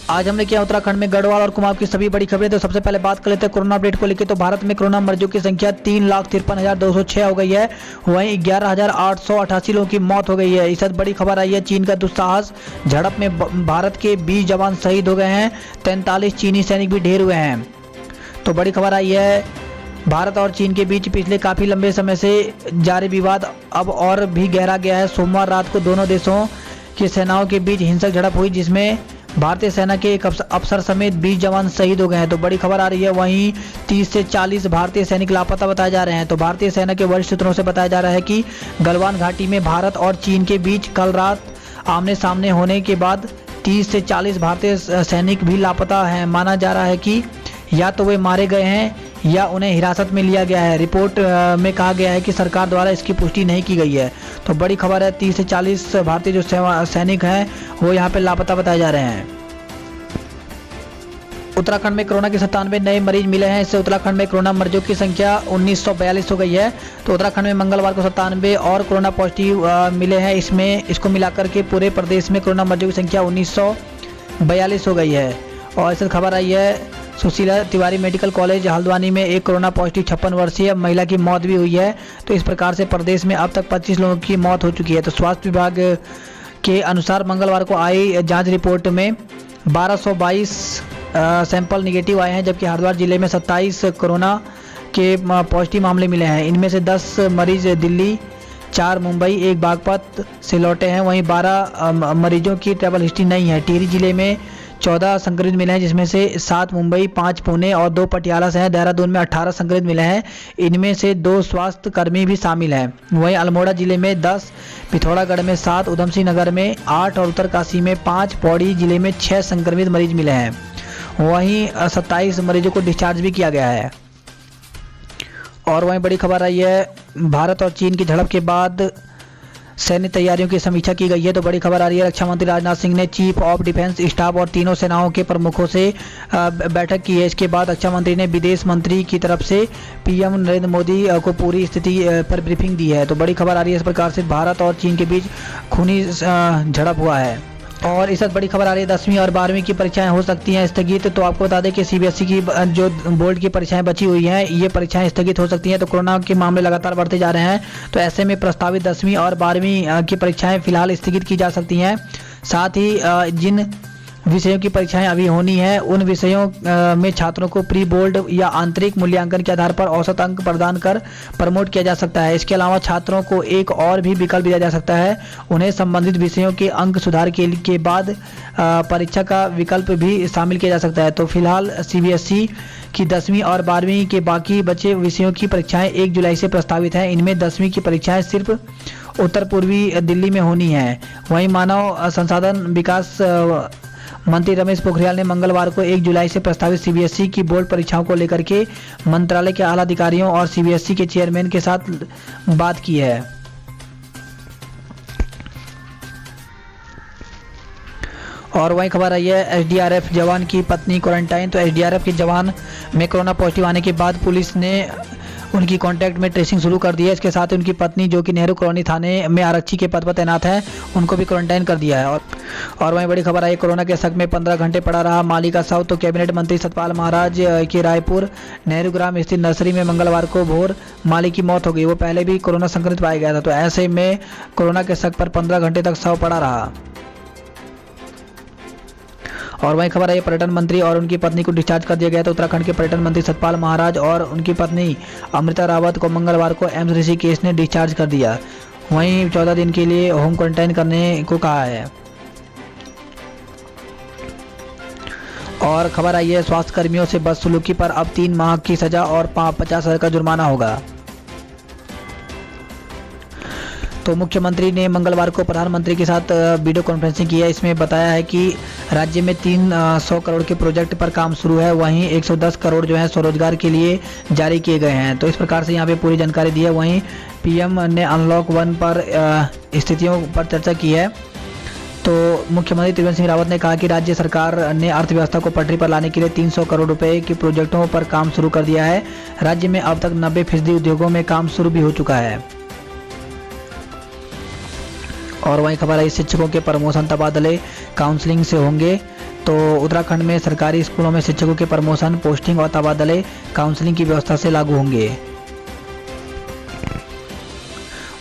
आज हमने किया उत्तराखंड में गढ़वाल और कुमाऊं की सभी बड़ी खबरें। तो सबसे पहले बात कर लेते हैं कोरोना अपडेट को लेकर। तो भारत में कोरोना मरीजों की संख्या 3,53,206 हो गई है। वहीं 11,888 लोगों की मौत हो गई है। इस बड़ी खबर आई है चीन का दुस्साहस झड़प में भारत के 20 जवान शहीद हो गए हैं। 43 चीनी सैनिक भी ढेर हुए हैं। तो बड़ी खबर आई है भारत और चीन के बीच पिछले काफ़ी लंबे समय से जारी विवाद अब और भी गहरा गया है। सोमवार रात को दोनों देशों की सेनाओं के बीच हिंसक झड़प हुई जिसमें भारतीय सेना के एक अफसर समेत 20 जवान शहीद हो गए हैं। तो बड़ी खबर आ रही है। वहीं 30 से 40 भारतीय सैनिक लापता बताए जा रहे हैं। तो भारतीय सेना के वरिष्ठ सूत्रों से बताया जा रहा है कि गलवान घाटी में भारत और चीन के बीच कल रात आमने सामने होने के बाद 30 से 40 भारतीय सैनिक भी लापता हैं। माना जा रहा है कि या तो वे मारे गए हैं या उन्हें हिरासत में लिया गया है। रिपोर्ट में कहा गया है कि सरकार द्वारा इसकी पुष्टि नहीं की गई है। तो बड़ी खबर है 30 से 40 भारतीय जो सैनिक हैं वो यहाँ पे लापता बताए जा रहे हैं। उत्तराखंड में कोरोना के 97 नए मरीज मिले हैं। इससे उत्तराखंड में कोरोना मरीजों की संख्या 1942 हो गई है। तो उत्तराखंड में मंगलवार को 97 और कोरोना पॉजिटिव मिले हैं। इसको मिलाकर के पूरे प्रदेश में कोरोना मरीजों की संख्या 1942 हो गई है। और इससे खबर आई है सुशीला तिवारी मेडिकल कॉलेज हल्द्वानी में एक कोरोना पॉजिटिव 56 वर्षीय महिला की मौत भी हुई है। तो इस प्रकार से प्रदेश में अब तक 25 लोगों की मौत हो चुकी है। तो स्वास्थ्य विभाग के अनुसार मंगलवार को आई जांच रिपोर्ट में 1222 सैंपल निगेटिव आए हैं, जबकि हरिद्वार जिले में 27 कोरोना के पॉजिटिव मामले मिले हैं। इनमें से 10 मरीज दिल्ली, 4 मुंबई, 1 बागपत से लौटे हैं। वहीं 12 मरीजों की ट्रैवल हिस्ट्री नहीं है। टिहरी जिले में 14 संक्रमित मिले हैं, जिसमें से 7 मुंबई, 5 पुणे और 2 पटियाला से हैं। देहरादून में 18 संक्रमित मिले हैं। इनमें से 2 स्वास्थ्य कर्मी भी शामिल हैं। वहीं अल्मोड़ा जिले में 10, पिथौरागढ़ में 7, उधमसिंह नगर में 8 और उत्तरकाशी में 5, पौड़ी जिले में 6 संक्रमित मरीज मिले हैं। वहीं 27 मरीजों को डिस्चार्ज भी किया गया है। और वहीं बड़ी खबर आई है भारत और चीन की झड़प के बाद सैन्य तैयारियों की समीक्षा की गई है। तो बड़ी खबर आ रही है रक्षा मंत्री राजनाथ सिंह ने चीफ ऑफ डिफेंस स्टाफ और तीनों सेनाओं के प्रमुखों से बैठक की है। इसके बाद रक्षा मंत्री ने विदेश मंत्री की तरफ से पीएम नरेंद्र मोदी को पूरी स्थिति पर ब्रीफिंग दी है। तो बड़ी खबर आ रही है इस प्रकार से भारत और चीन के बीच खूनी झड़प हुआ है। और इस बड़ी खबर आ रही है 10वीं और 12वीं की परीक्षाएं हो सकती हैं स्थगित। तो आपको बता दें कि सीबीएसई की जो बोर्ड की परीक्षाएं बची हुई हैं ये परीक्षाएं स्थगित हो सकती हैं। तो कोरोना के मामले लगातार बढ़ते जा रहे हैं। तो ऐसे में प्रस्तावित 10वीं और 12वीं की परीक्षाएं फिलहाल स्थगित की जा सकती हैं। साथ ही जिन विषयों की परीक्षाएं अभी होनी है उन विषयों में छात्रों को प्री बोर्ड या आंतरिक मूल्यांकन के आधार पर औसत अंक प्रदान कर प्रमोट किया जा सकता है। इसके अलावा छात्रों को एक और भी विकल्प दिया जा सकता है। उन्हें संबंधित विषयों के अंक सुधार के बाद परीक्षा का विकल्प भी शामिल किया जा सकता है। तो फिलहाल सीबीएसई की 10वीं और 12वीं के बाकी बचे विषयों की परीक्षाएं 1 जुलाई से प्रस्तावित हैं। इनमें 10वीं की परीक्षाएं सिर्फ उत्तर पूर्वी दिल्ली में होनी है। वहीं मानव संसाधन विकास मंत्री रमेश पोखरियाल ने मंगलवार को 1 जुलाई से प्रस्तावित सीबीएसई की बोर्ड परीक्षाओं को लेकर के मंत्रालय के आला अधिकारियों और सीबीएसई के चेयरमैन के साथ बात की है। और वहीं खबर आई है एसडीआरएफ जवान की पत्नी क्वारंटाइन। तो एसडीआरएफ के जवान में कोरोना पॉजिटिव आने के बाद पुलिस ने उनकी कांटेक्ट में ट्रेसिंग शुरू कर दी है। इसके साथ उनकी पत्नी जो कि नेहरू कॉलोनी थाने में आरक्षी के पद पर तैनात है उनको भी क्वारंटाइन कर दिया है। और वहीं बड़ी खबर आई कोरोना के शक में 15 घंटे पड़ा रहा माली का शव। तो कैबिनेट मंत्री सतपाल महाराज के रायपुर नेहरू ग्राम स्थित नर्सरी में मंगलवार को भोर माली की मौत हो गई। वो पहले भी कोरोना संक्रमित पाया गया था। तो ऐसे में कोरोना के शक पर 15 घंटे तक शव पड़ा रहा। और वहीं खबर है पर्यटन मंत्री और उनकी पत्नी को डिस्चार्ज कर दिया गया। तो उत्तराखंड के पर्यटन मंत्री सतपाल महाराज और उनकी पत्नी अमृता रावत को मंगलवार को एम्स ऋषिकेश ने डिस्चार्ज कर दिया। वहीं 14 दिन के लिए होम क्वारंटाइन करने को कहा है। और खबर आई है स्वास्थ्य कर्मियों से बदसलूकी पर अब 3 माह की सजा और 50,000 का जुर्माना होगा। तो मुख्यमंत्री ने मंगलवार को प्रधानमंत्री के साथ वीडियो कॉन्फ्रेंसिंग की है। इसमें बताया है कि राज्य में 300 करोड़ के प्रोजेक्ट पर काम शुरू है। वहीं 110 करोड़ जो है स्वरोजगार के लिए जारी किए गए हैं। तो इस प्रकार से यहाँ पे पूरी जानकारी दी है। वहीं पीएम ने अनलॉक 1 पर स्थितियों पर चर्चा की है। तो मुख्यमंत्री त्रिवेंद्र सिंह रावत ने कहा कि राज्य सरकार ने अर्थव्यवस्था को पटरी पर लाने के लिए 300 करोड़ रुपए के प्रोजेक्टों पर काम शुरू कर दिया है। राज्य में अब तक 90% उद्योगों में काम शुरू भी हो चुका है। और वहीं खबर है शिक्षकों के प्रमोशन तबादले काउंसलिंग से होंगे। तो उत्तराखंड में सरकारी स्कूलों में शिक्षकों के प्रमोशन, पोस्टिंग और तबादले काउंसलिंग की व्यवस्था से लागू होंगे।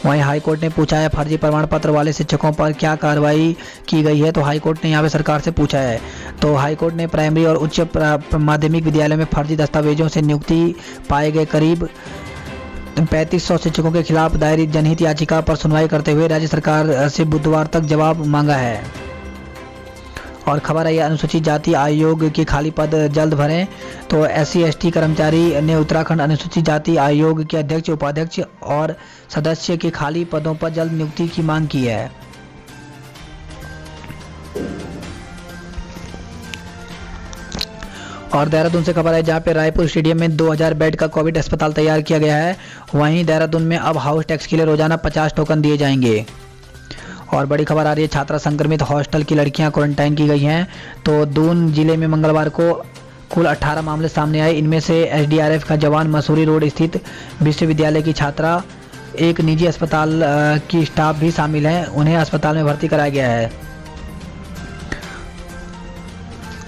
वहीं हाईकोर्ट ने पूछा है फर्जी प्रमाण पत्र वाले शिक्षकों पर क्या कार्रवाई की गई है। तो हाईकोर्ट ने यहाँ पे सरकार से पूछा है। तो हाईकोर्ट ने प्राइमरी और उच्च माध्यमिक विद्यालयों में फर्जी दस्तावेजों से नियुक्ति पाए गए करीब 3500 शिक्षकों के खिलाफ दायर जनहित याचिका पर सुनवाई करते हुए राज्य सरकार से बुधवार तक जवाब मांगा है। और खबर है अनुसूचित जाति आयोग के खाली पद जल्द भरें। तो SC/ST कर्मचारी ने उत्तराखंड अनुसूचित जाति आयोग के अध्यक्ष, उपाध्यक्ष और सदस्य के खाली पदों पर जल्द नियुक्ति की मांग की है। और देहरादून से खबर है जहां पे रायपुर स्टेडियम में 2000 बेड का कोविड अस्पताल तैयार किया गया है। वहीं देहरादून में अब हाउस टैक्स के लिए रोजाना 50 टोकन दिए जाएंगे। और बड़ी खबर आ रही है छात्रा संक्रमित हॉस्टल की लड़कियां क्वारंटाइन की गई हैं। तो दून जिले में मंगलवार को कुल 18 मामले सामने आए। इनमें से SDRF का जवान, मसूरी रोड स्थित विश्वविद्यालय की छात्रा, एक निजी अस्पताल की स्टाफ भी शामिल हैं। उन्हें अस्पताल में भर्ती कराया गया है।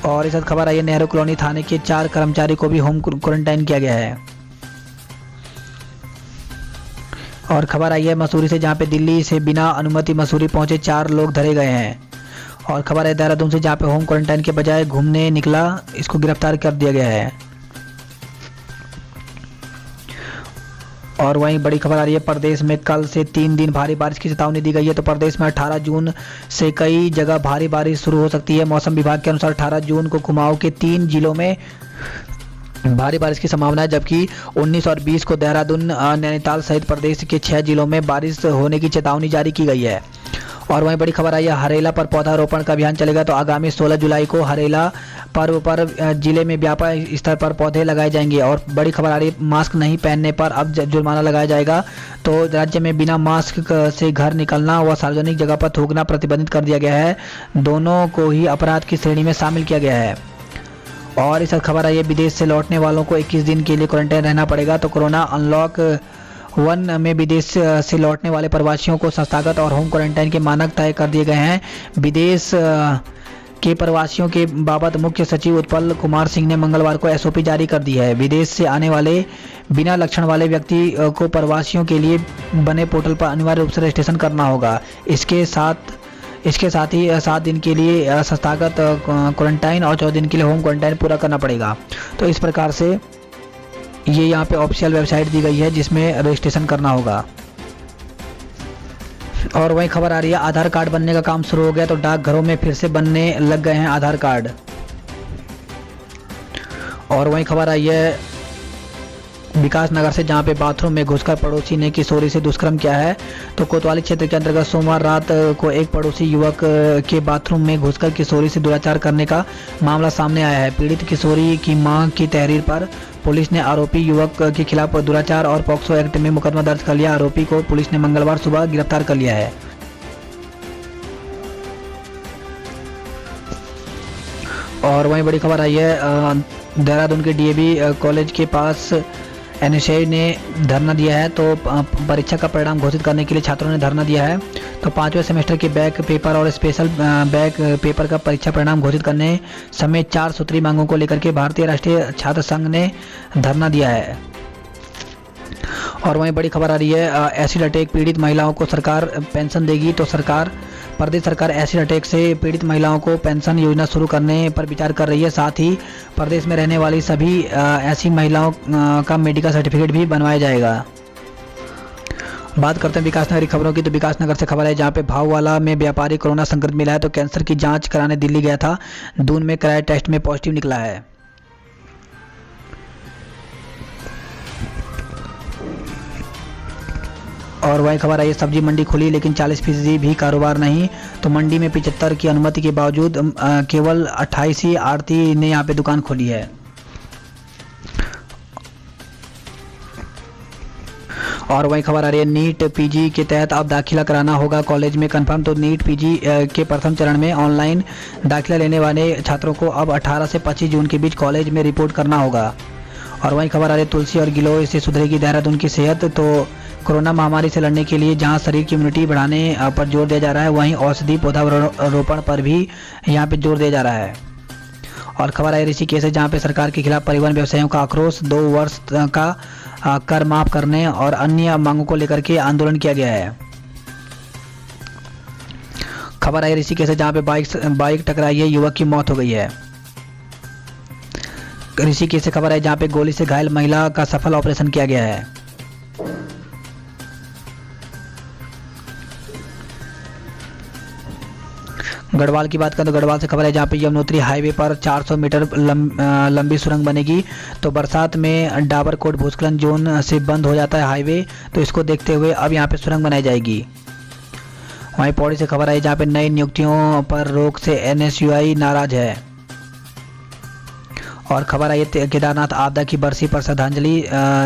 और इस खबर आई है नेहरू कॉलोनी थाने के 4 कर्मचारी को भी होम क्वारंटाइन किया गया है। और खबर आई है मसूरी से जहां पे दिल्ली से बिना अनुमति मसूरी पहुंचे 4 लोग धरे गए हैं। और खबर है देहरादून से जहां पे होम क्वारंटाइन के बजाय घूमने निकला, इसको गिरफ्तार कर दिया गया है। और वहीं बड़ी खबर आ रही है प्रदेश में कल से 3 दिन भारी बारिश की चेतावनी दी गई है। तो प्रदेश में 18 जून से कई जगह भारी बारिश शुरू हो सकती है। मौसम विभाग के अनुसार 18 जून को कुमाऊं के 3 जिलों में भारी बारिश की संभावना है, जबकि 19 और 20 को देहरादून, नैनीताल सहित प्रदेश के 6 जिलों में बारिश होने की चेतावनी जारी की गई है। और वहीं बड़ी खबर आई है हरेला पर पौधारोपण का अभियान चलेगा। तो आगामी 16 जुलाई को हरेला पर्व पर जिले में व्यापक स्तर पर पौधे लगाए जाएंगे। और बड़ी खबर आ रही है मास्क नहीं पहनने पर अब जुर्माना लगाया जाएगा। तो राज्य में बिना मास्क से घर निकलना व सार्वजनिक जगह पर थूकना प्रतिबंधित कर दिया गया है। दोनों को ही अपराध की श्रेणी में शामिल किया गया है। और इस खबर आई है विदेश से लौटने वालों को 21 दिन के लिए क्वारंटाइन रहना पड़ेगा। तो कोरोना अनलॉक 1 में विदेश से लौटने वाले प्रवासियों को संस्थागत और होम क्वारंटाइन के मानक तय कर दिए गए हैं। विदेश के प्रवासियों के बाबत मुख्य सचिव उत्पल कुमार सिंह ने मंगलवार को SOP जारी कर दी है। विदेश से आने वाले बिना लक्षण वाले व्यक्ति को प्रवासियों के लिए बने पोर्टल पर अनिवार्य रूप से रजिस्ट्रेशन करना होगा। इसके साथ ही 7 दिन के लिए संस्थागत क्वारंटाइन और 14 दिन के लिए होम क्वारंटाइन पूरा करना पड़ेगा। तो इस प्रकार से ये यहाँ पे ऑफिशियल वेबसाइट दी गई है जिसमें रजिस्ट्रेशन करना होगा। और वहीं खबर आ रही है आधार कार्ड बनने का काम शुरू हो गया। तो डाकघरों में फिर से बनने लग गए हैं आधार कार्ड। और वहीं खबर आई है विकास नगर से जहां पे बाथरूम में घुसकर पड़ोसी ने किशोरी से दुष्कर्म किया है। तो कोतवाली क्षेत्र के अंतर्गत सोमवार रात को एक पड़ोसी युवक के बाथरूम में घुसकर किशोरी से दुराचार करने का मामला सामने आया है। पीड़ित किशोरी की मां की तहरीर पर पुलिस ने आरोपी युवक के खिलाफ दुराचार और पॉक्सो एक्ट में मुकदमा दर्ज कर लिया। आरोपी को पुलिस ने मंगलवार सुबह गिरफ्तार कर लिया है। और वहीं बड़ी खबर आई है देहरादून के DAV कॉलेज के पास NSAI ने धरना दिया है। तो परीक्षा का परिणाम घोषित करने के लिए छात्रों ने धरना दिया है। तो 5वें सेमेस्टर के बैक पेपर और स्पेशल बैक पेपर का परीक्षा परिणाम घोषित करने समेत 4 सूत्री मांगों को लेकर के भारतीय राष्ट्रीय छात्र संघ ने धरना दिया है। और वहीं बड़ी खबर आ रही है एसिड अटैक पीड़ित महिलाओं को सरकार पेंशन देगी। तो प्रदेश सरकार एसिड अटैक से पीड़ित महिलाओं को पेंशन योजना शुरू करने पर विचार कर रही है। साथ ही प्रदेश में रहने वाली सभी ऐसी महिलाओं का मेडिकल सर्टिफिकेट भी बनवाया जाएगा। बात करते हैं विकासनगर की खबरों की। तो विकासनगर से खबर है जहां पे भाववाला में व्यापारी कोरोना संक्रमित मिला है। तो कैंसर की जांच कराने दिल्ली गया था। दून में कराए टेस्ट में पॉजिटिव निकला है। और वही खबर आई सब्जी मंडी खुली लेकिन 40% भी कारोबार नहीं। तो मंडी में 75 की अनुमति के बावजूद केवल 28 ही आड़ती ने यहाँ पे दुकान खोली है। और वहीं खबर आ रही है नीट पीजी के तहत अब दाखिला कराना होगा कॉलेज में कंफर्म। तो नीट पीजी के प्रथम चरण में ऑनलाइन दाखिला लेने वाले छात्रों को अब 18 से 25 जून के बीच कॉलेज में रिपोर्ट करना होगा। और वहीं खबर आ रही है तुलसी और गिलोय से सुधरेगी देहरादून की सेहत। तो कोरोना महामारी से लड़ने के लिए जहां शरीर की इम्यूनिटी बढ़ाने पर जोर दिया जा रहा है, वहीं औषधि पौधारोपण पर भी यहां पे जोर दिया जा रहा है। और खबर आई ऋषिकेश है, जहां पे सरकार के खिलाफ परिवहन व्यवसायियों का आक्रोश, 2 वर्ष का कर माफ करने और अन्य मांगों को लेकर के आंदोलन किया गया है। खबर आई ऋषिकेश है, जहां पे बाइक टकराई है, युवक की मौत हो गई है। ऋषिकेश से खबर है, जहां पे गोली से घायल महिला का सफल ऑपरेशन किया गया है। गढ़वाल की बात करें तो गढ़वाल से खबर है, जहां पे यमुनोत्री हाईवे पर 400 मीटर लंबी सुरंग बनेगी। तो बरसात में डाबरकोट भूस्खलन जोन से बंद हो जाता है हाईवे, तो इसको देखते हुए अब यहां पे सुरंग बनाई जाएगी। वहीं पौड़ी से खबर है, जहां पे नई नियुक्तियों पर रोक से NSUI नाराज है। और खबर आई है केदारनाथ आपदा की बरसी पर श्रद्धांजलि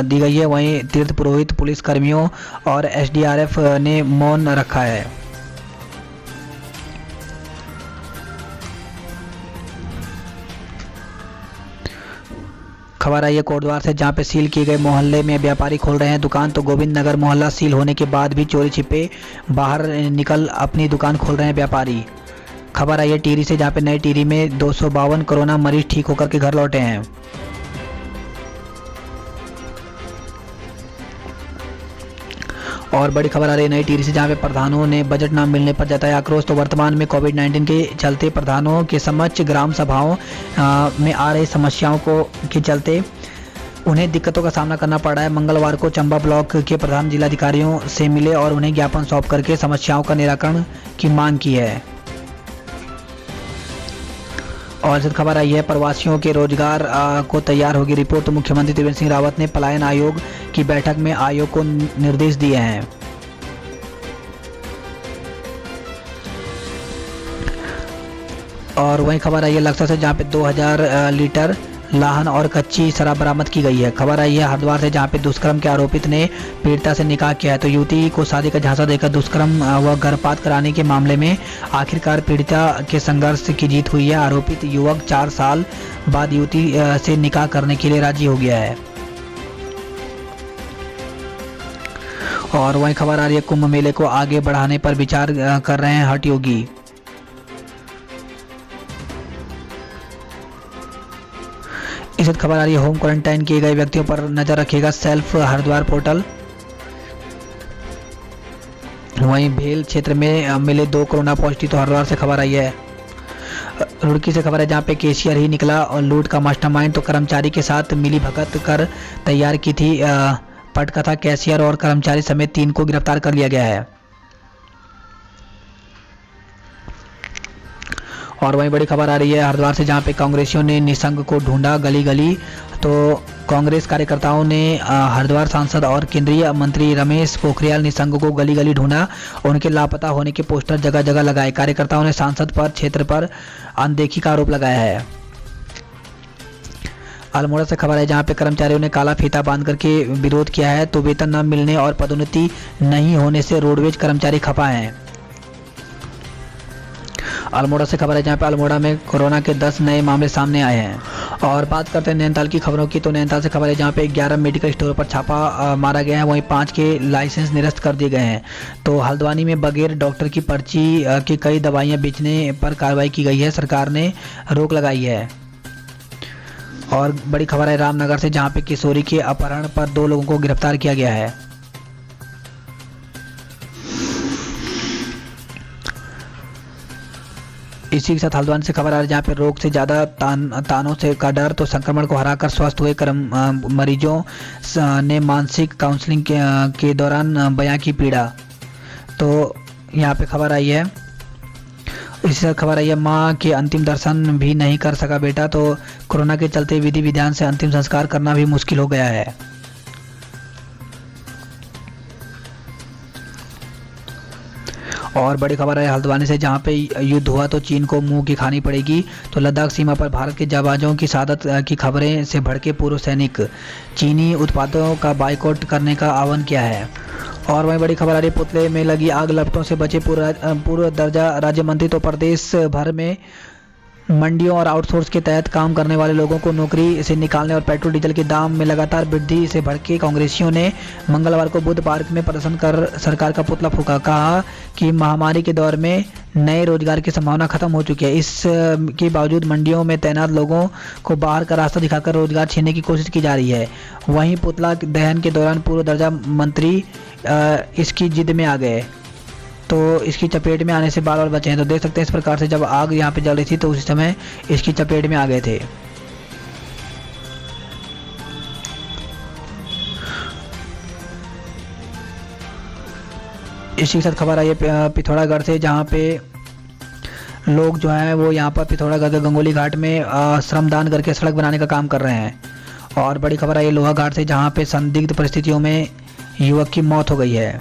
दी गई है। वहीं तीर्थ पुरोहित, पुलिस कर्मियों और SDRF ने मौन रखा है। खबर आई है कोटद्वार से, जहां पे सील किए गए मोहल्ले में व्यापारी खोल रहे हैं दुकान। तो गोविंद नगर मोहल्ला सील होने के बाद भी चोरी छिपे बाहर निकल अपनी दुकान खोल रहे हैं व्यापारी। खबर आई है टिहरी से, जहां पे नई टिहरी में 252 कोरोना मरीज ठीक होकर के घर लौटे हैं। और बड़ी खबर आ रही है नई टिहरी से, जहां पे प्रधानों ने बजट न मिलने पर जताया आक्रोश। तो वर्तमान में कोविड-19 के चलते प्रधानों के समक्ष ग्राम सभाओं में आ रही समस्याओं के चलते उन्हें दिक्कतों का सामना करना पड़ रहा है। मंगलवार को चंबा ब्लॉक के प्रधान जिलाधिकारियों से मिले और उन्हें ज्ञापन सौंप करके समस्याओं का निराकरण की मांग की है। और इस खबर आई है प्रवासियों के रोजगार को तैयार होगी रिपोर्ट। तो मुख्यमंत्री त्रिवेंद्र सिंह रावत ने पलायन आयोग की बैठक में आयोग को निर्देश दिए हैं। और वहीं खबर आई है लक्सर से, जहां पे 2000 लीटर लाहन और कच्ची शराब बरामद की गई है। खबर आई है हरिद्वार से, जहां पे दुष्कर्म के आरोपित ने पीड़िता से निकाह किया है। तो युवती को शादी का झांसा देकर दुष्कर्म व गर्भपात कराने के मामले में आखिरकार पीड़िता के संघर्ष की जीत हुई है। आरोपित युवक 4 साल बाद युवती से निकाह करने के लिए राजी हो गया है। और वहीं खबर आ रही है कुंभ मेले को आगे बढ़ाने पर विचार कर रहे हैं हठ योगी। इस खबर आ रही है होम क्वारंटाइन किए गए व्यक्तियों पर नजर रखेगा सेल्फ हरिद्वार पोर्टल। वहीं भेल क्षेत्र में मिले 2 कोरोना पॉजिटिव। तो हरिद्वार से खबर आई है। रुड़की से खबर है, जहां पे कैशियर ही निकला और लूट का मास्टरमाइंड। तो कर्मचारी के साथ मिली भगत कर तैयार की थी पटकथा। कैशियर और कर्मचारी समेत 3 को गिरफ्तार कर लिया गया है। और वहीं बड़ी खबर आ रही है हरिद्वार से, जहां पे कांग्रेसियों ने निशंक को ढूंढा गली गली। तो कांग्रेस कार्यकर्ताओं ने हरिद्वार सांसद और केंद्रीय मंत्री रमेश पोखरियाल निशंक को गली गली ढूंढा। उनके लापता होने के पोस्टर जगह जगह लगाए। कार्यकर्ताओं ने सांसद पर क्षेत्र पर अनदेखी का आरोप लगाया है। अल्मोड़ा से खबर है, जहां पे कर्मचारियों ने काला फीता बांध करके विरोध किया है। तो वेतन न मिलने और पदोन्नति नहीं होने से रोडवेज कर्मचारी खफा हैं। अल्मोड़ा से खबर है, जहां पे अल्मोड़ा में कोरोना के 10 नए मामले सामने आए हैं। और बात करते हैं नैनीताल की खबरों की। तो नैनीताल से खबर है, जहां पे 11 मेडिकल स्टोरों पर छापा मारा गया है। वहीं 5 के लाइसेंस निरस्त कर दिए गए हैं। तो हल्द्वानी में बगैर डॉक्टर की पर्ची की कई दवाइयां बेचने पर कार्रवाई की गई है। सरकार ने रोक लगाई है। और बड़ी खबर है रामनगर से, जहां पे किशोरी के अपहरण पर 2 लोगों को गिरफ्तार किया गया है। इसी के साथ हल्द्वानी से खबर आ रही है, जहाँ पे रोग से ज़्यादा तानों से का डर। तो संक्रमण को हराकर स्वस्थ हुए मरीजों ने मानसिक काउंसलिंग के दौरान बयां की पीड़ा। तो यहाँ पे खबर आई है। इसी से खबर आई है माँ के अंतिम दर्शन भी नहीं कर सका बेटा। तो कोरोना के चलते विधि विधान से अंतिम संस्कार करना भी मुश्किल हो गया है। और बड़ी खबर है हल्द्वानी से, जहां पे युद्ध हुआ तो चीन को मुंह की खानी पड़ेगी। तो लद्दाख सीमा पर भारत के जाबाजों की शहादत की खबरें से भड़के पूर्व सैनिक, चीनी उत्पादों का बाइकआउट करने का आह्वान किया है। और वहीं बड़ी खबर आ रही, पुतले में लगी आग लपटों से बचे पूर्व दर्जा राज्य मंत्री। तो प्रदेश भर में मंडियों और आउटसोर्स के तहत काम करने वाले लोगों को नौकरी से निकालने और पेट्रोल डीजल के दाम में लगातार वृद्धि से भड़के कांग्रेसियों ने मंगलवार को बुद्ध पार्क में प्रदर्शन कर सरकार का पुतला फूंका। कहा कि महामारी के दौर में नए रोजगार की संभावना खत्म हो चुकी है, इसके बावजूद मंडियों में तैनात लोगों को बाहर का रास्ता दिखाकर रोजगार छीनने की कोशिश की जा रही है। वहीं पुतला दहन के दौरान पूर्व दर्जा मंत्री इसकी जिद में आ गए, तो इसकी चपेट में आने से बाल बचे हैं। तो देख सकते हैं इस प्रकार से जब आग यहाँ पे जल रही थी तो उसी समय इसकी चपेट में आ गए थे। इसी के साथ खबर आई है पिथौरागढ़ से, जहाँ पे लोग जो हैं वो यहाँ पर पिथौरागढ़ के गंगोली घाट में श्रमदान करके सड़क बनाने का काम कर रहे हैं। और बड़ी खबर आई है लोहा घाट से, जहाँ पे संदिग्ध परिस्थितियों में युवक की मौत हो गई है।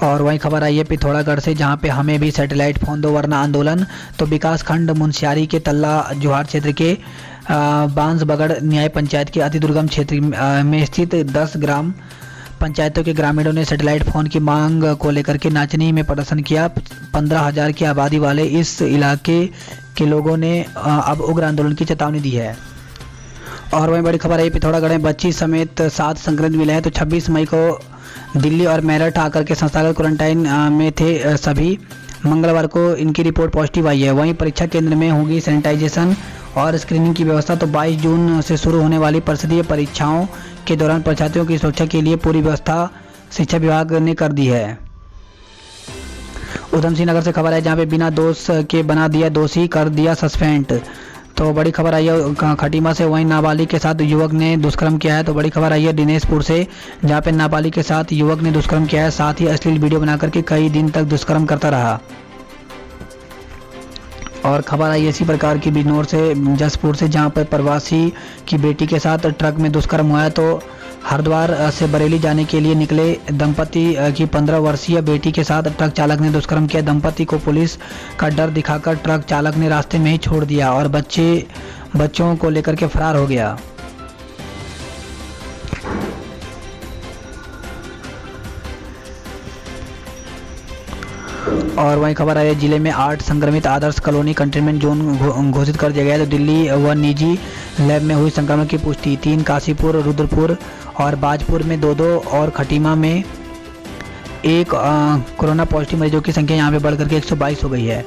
और वहीं खबर आई है पिथौरागढ़ से, जहां पे हमें भी सैटेलाइट फोन दो वरना आंदोलन। तो विकास खंड मुंशियारी के तल्ला जोहार क्षेत्र के बांसबगड़ न्याय पंचायत के अति दुर्गम क्षेत्र में स्थित 10 ग्राम पंचायतों के ग्रामीणों ने सैटेलाइट फोन की मांग को लेकर के नाचनी में प्रदर्शन किया। 15,000 की आबादी वाले इस इलाके के लोगों ने अब उग्र आंदोलन की चेतावनी दी है। और वहीं बड़ी खबर आई पिथौरागढ़ में बच्ची समेत 7 संक्रमित मिले हैं। तो 26 मई को दिल्ली और मेरठ आकर के संस्थागत क्वारंटाइन में थे सभी। मंगलवार को इनकी रिपोर्ट पॉजिटिव आई है। वहीं परीक्षा केंद्र में होगी सैनिटाइजेशन और स्क्रीनिंग की व्यवस्था। तो 22 जून से शुरू होने वाली परिषदीय परीक्षाओं के दौरान परीक्षार्थियों की सुरक्षा के लिए पूरी व्यवस्था शिक्षा विभाग ने कर दी है। उधम सिंह नगर से खबर है, जहां पे बिना दोष के बना दिया दोषी, कर दिया सस्पेंड। तो बड़ी खबर आई है खटीमा से, वहीं नाबालिग के साथ युवक ने दुष्कर्म किया है। तो बड़ी खबर आई है दिनेशपुर से, जहां पे नाबालिग के साथ युवक ने दुष्कर्म किया है, साथ ही अश्लील वीडियो बनाकर के कई दिन तक दुष्कर्म करता रहा। और खबर आई इसी प्रकार की बिजनौर से जसपुर से, जहां पर प्रवासी की बेटी के साथ ट्रक में दुष्कर्म हुआ है। तो हरिद्वार से बरेली जाने के लिए निकले दंपति की 15 वर्षीय बेटी के साथ ट्रक चालक ने दुष्कर्म किया। दंपति को पुलिस का डर दिखाकर ट्रक चालक ने रास्ते में ही छोड़ दिया और बच्चों को लेकर के फरार हो गया। और वहीं खबर आई है जिले में 8 संक्रमित आदर्श कॉलोनी कंटेनमेंट जोन घोषित कर दिया गया है। तो दिल्ली व निजी लैब में हुई संक्रमण की पुष्टि। 3 काशीपुर, रुद्रपुर और बाजपुर में 2-2 और खटीमा में 1 कोरोना पॉजिटिव मरीजों की संख्या यहां पे बढ़कर के 122 हो गई है।